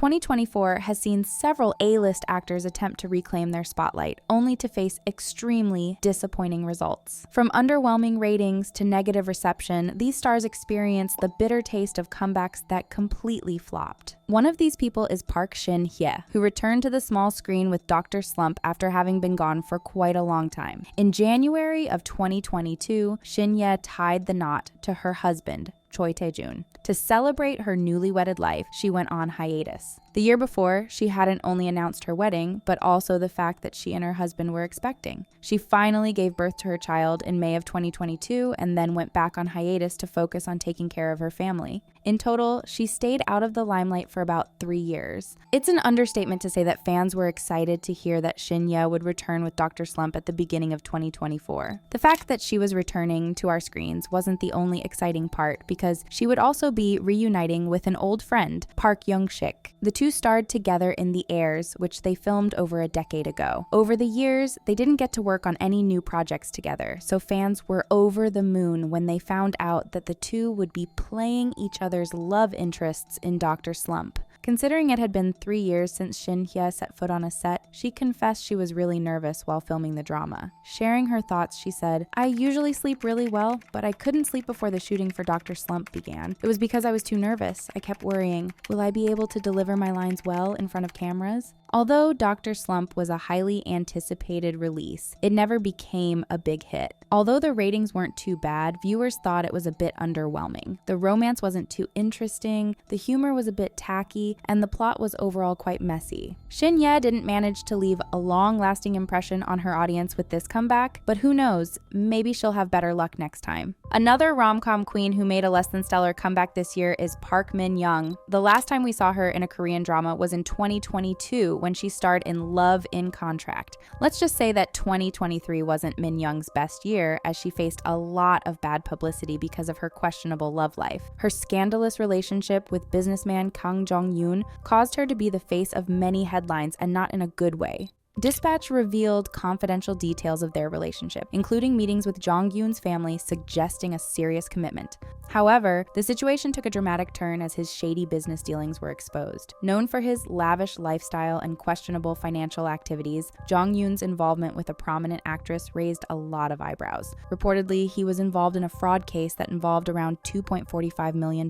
2024 has seen several A-list actors attempt to reclaim their spotlight, only to face extremely disappointing results. From underwhelming ratings to negative reception, these stars experienced the bitter taste of comebacks that completely flopped. One of these people is Park Shin-hye, who returned to the small screen with Dr. Slump after having been gone for quite a long time. In January of 2022, Shin-hye tied the knot to her husband, Choi Tae-jun. To celebrate her newly wedded life, she went on hiatus. The year before, she hadn't only announced her wedding, but also the fact that she and her husband were expecting. She finally gave birth to her child in May of 2022 and then went back on hiatus to focus on taking care of her family. In total, she stayed out of the limelight for about 3 years. It's an understatement to say that fans were excited to hear that Shin-hye would return with Dr. Slump at the beginning of 2024. The fact that she was returning to our screens wasn't the only exciting part, because she would also be reuniting with an old friend, Park Young-sik. The two starred together in The Heirs, which they filmed over a decade ago. Over the years, they didn't get to work on any new projects together, so fans were over the moon when they found out that the two would be playing each other's love interests in Dr. Slump. Considering it had been 3 years since Shin-hye set foot on a set, she confessed she was really nervous while filming the drama. Sharing her thoughts, she said, "I usually sleep really well, but I couldn't sleep before the shooting for Dr. Slump began. It was because I was too nervous. I kept worrying, will I be able to deliver my lines well in front of cameras?" Although Dr. Slump was a highly anticipated release, it never became a big hit. Although the ratings weren't too bad, viewers thought it was a bit underwhelming. The romance wasn't too interesting, the humor was a bit tacky, and the plot was overall quite messy. Shin-hye didn't manage to leave a long-lasting impression on her audience with this comeback, but who knows, maybe she'll have better luck next time. Another rom-com queen who made a less than stellar comeback this year is Park Min-young. The last time we saw her in a Korean drama was in 2022 when she starred in Love in Contract. Let's just say that 2023 wasn't Min-young's best year, as she faced a lot of bad publicity because of her questionable love life. Her scandalous relationship with businessman Kang Jong-yoon caused her to be the face of many headlines, and not in a good way. Dispatch revealed confidential details of their relationship, including meetings with Jong-yoon's family suggesting a serious commitment. However, the situation took a dramatic turn as his shady business dealings were exposed. Known for his lavish lifestyle and questionable financial activities, Jong-yoon's involvement with a prominent actress raised a lot of eyebrows. Reportedly, he was involved in a fraud case that involved around $2.45 million.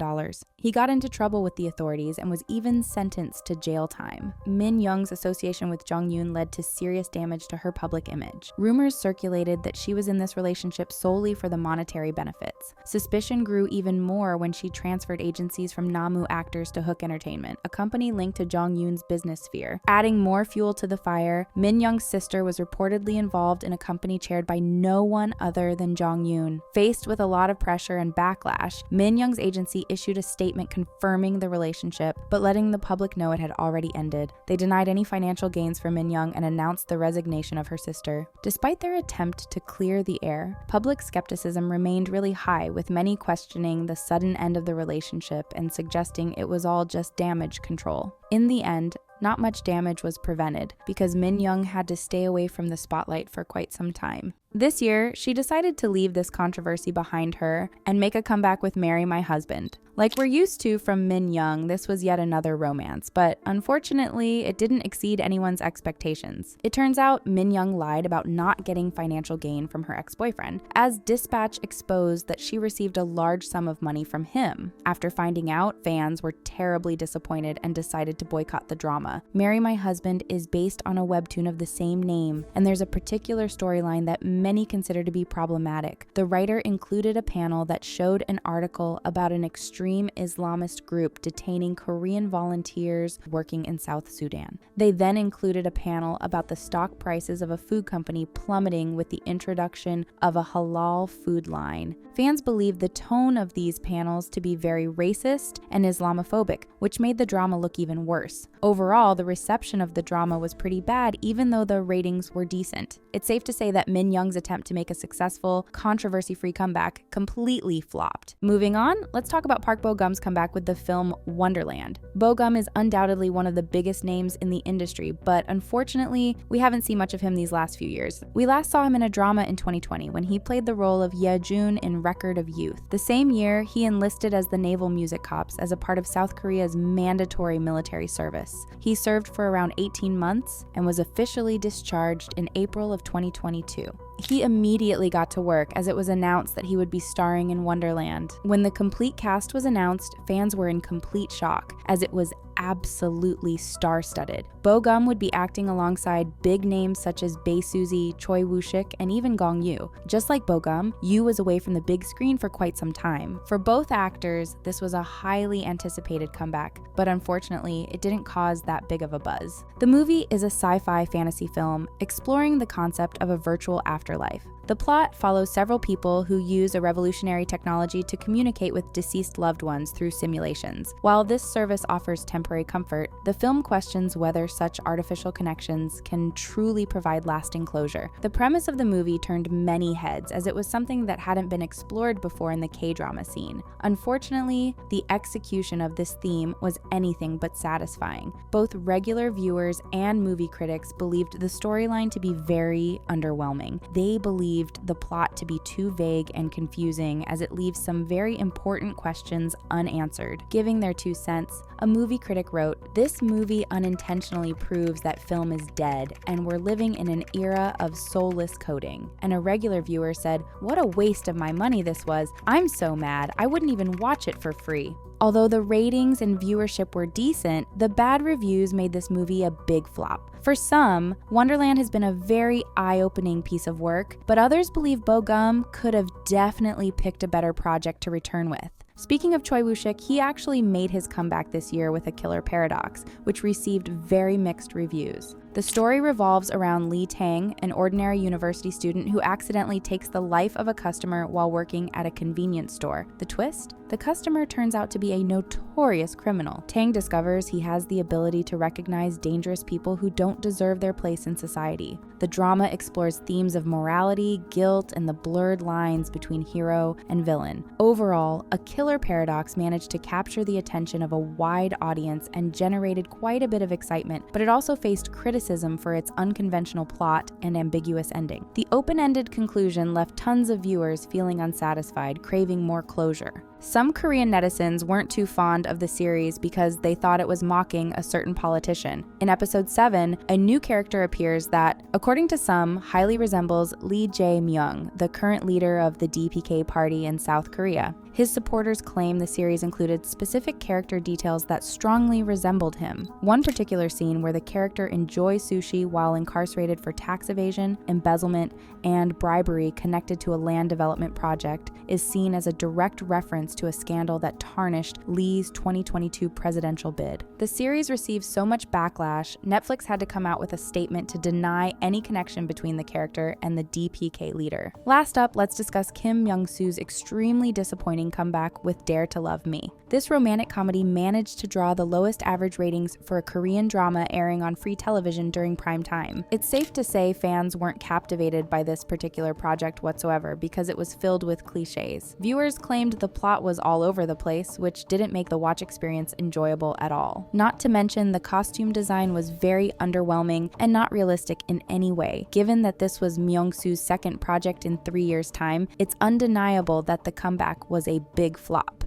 He got into trouble with the authorities and was even sentenced to jail time. Min-young's association with Jong-yoon led to serious damage to her public image. Rumors circulated that she was in this relationship solely for the monetary benefits. Suspicion grew even more when she transferred agencies from Namu Actors to Hook Entertainment, a company linked to Jong-yoon's business sphere. Adding more fuel to the fire, Min-young's sister was reportedly involved in a company chaired by no one other than Jong-yoon. Faced with a lot of pressure and backlash, Min-young's agency issued a statement confirming the relationship, but letting the public know it had already ended. They denied any financial gains for Min-young and announced the resignation of her sister. Despite their attempt to clear the air, public skepticism remained really high, with many questioning the sudden end of the relationship and suggesting it was all just damage control. In the end, not much damage was prevented, because Min-young had to stay away from the spotlight for quite some time. This year, she decided to leave this controversy behind her and make a comeback with Marry My Husband. Like we're used to from Min-young, this was yet another romance, but unfortunately, it didn't exceed anyone's expectations. It turns out Min-young lied about not getting financial gain from her ex-boyfriend, as Dispatch exposed that she received a large sum of money from him. After finding out, fans were terribly disappointed and decided to boycott the drama. Marry My Husband is based on a webtoon of the same name, and there's a particular storyline that many consider to be problematic. The writer included a panel that showed an article about an extreme Islamist group detaining Korean volunteers working in South Sudan. They then included a panel about the stock prices of a food company plummeting with the introduction of a halal food line. Fans believed the tone of these panels to be very racist and Islamophobic, which made the drama look even worse. Overall, the reception of the drama was pretty bad, even though the ratings were decent. It's safe to say that Min-young's attempt to make a successful, controversy-free comeback completely flopped. Moving on, let's talk about Park Park Bo-gum's comeback with the film Wonderland. Bo-gum is undoubtedly one of the biggest names in the industry, but unfortunately, we haven't seen much of him these last few years. We last saw him in a drama in 2020 when he played the role of Ye-jun in Record of Youth. The same year, he enlisted as the Naval Music Corps as a part of South Korea's mandatory military service. He served for around 18 months and was officially discharged in April of 2022. He immediately got to work as it was announced that he would be starring in Wonderland. When the complete cast was announced, fans were in complete shock, as it was absolutely star-studded. Bo-gum would be acting alongside big names such as Bae Suzy, Choi Woo-shik, and even Gong Yoo. Just like Bo-gum, Yoo was away from the big screen for quite some time. For both actors, this was a highly anticipated comeback, but unfortunately, it didn't cause that big of a buzz. The movie is a sci-fi fantasy film exploring the concept of a virtual afterlife. The plot follows several people who use a revolutionary technology to communicate with deceased loved ones through simulations. While this service offers temporary comfort, the film questions whether such artificial connections can truly provide lasting closure. The premise of the movie turned many heads as it was something that hadn't been explored before in the K-drama scene. Unfortunately, the execution of this theme was anything but satisfying. Both regular viewers and movie critics believed the storyline to be very underwhelming. They believed the plot to be too vague and confusing as it leaves some very important questions unanswered. Giving their 2 cents, a movie critic wrote, "This movie unintentionally proves that film is dead and we're living in an era of soulless coding." And a regular viewer said, "What a waste of my money this was. I'm so mad, I wouldn't even watch it for free." Although the ratings and viewership were decent, the bad reviews made this movie a big flop. For some, Wonderland has been a very eye-opening piece of work, but others believe Bo-gum could have definitely picked a better project to return with. Speaking of Choi Woo-shik, he actually made his comeback this year with A Killer Paradox, which received very mixed reviews. The story revolves around Lee Tang, an ordinary university student who accidentally takes the life of a customer while working at a convenience store. The twist? The customer turns out to be a notorious criminal. Tang discovers he has the ability to recognize dangerous people who don't deserve their place in society. The drama explores themes of morality, guilt, and the blurred lines between hero and villain. Overall, A Killer Paradox managed to capture the attention of a wide audience and generated quite a bit of excitement, but it also faced criticism for its unconventional plot and ambiguous ending. The open-ended conclusion left tons of viewers feeling unsatisfied, craving more closure. Some Korean netizens weren't too fond of the series because they thought it was mocking a certain politician. In episode 7, a new character appears that, according to some, highly resembles Lee Jae-myung, the current leader of the DPK party in South Korea. His supporters claim the series included specific character details that strongly resembled him. One particular scene where the character enjoys sushi while incarcerated for tax evasion, embezzlement, and bribery connected to a land development project is seen as a direct reference to a scandal that tarnished Lee's 2022 presidential bid. The series received so much backlash, Netflix had to come out with a statement to deny any connection between the character and the DPK leader. Last up, let's discuss Kim Myung-soo's extremely disappointing comeback with Dare to Love Me. This romantic comedy managed to draw the lowest average ratings for a Korean drama airing on free television during prime time. It's safe to say fans weren't captivated by this particular project whatsoever because it was filled with cliches. Viewers claimed the plot was all over the place, which didn't make the watch experience enjoyable at all. Not to mention, the costume design was very underwhelming and not realistic in any way. Given that this was Myung-soo's second project in 3 years' time, it's undeniable that the comeback was a big flop.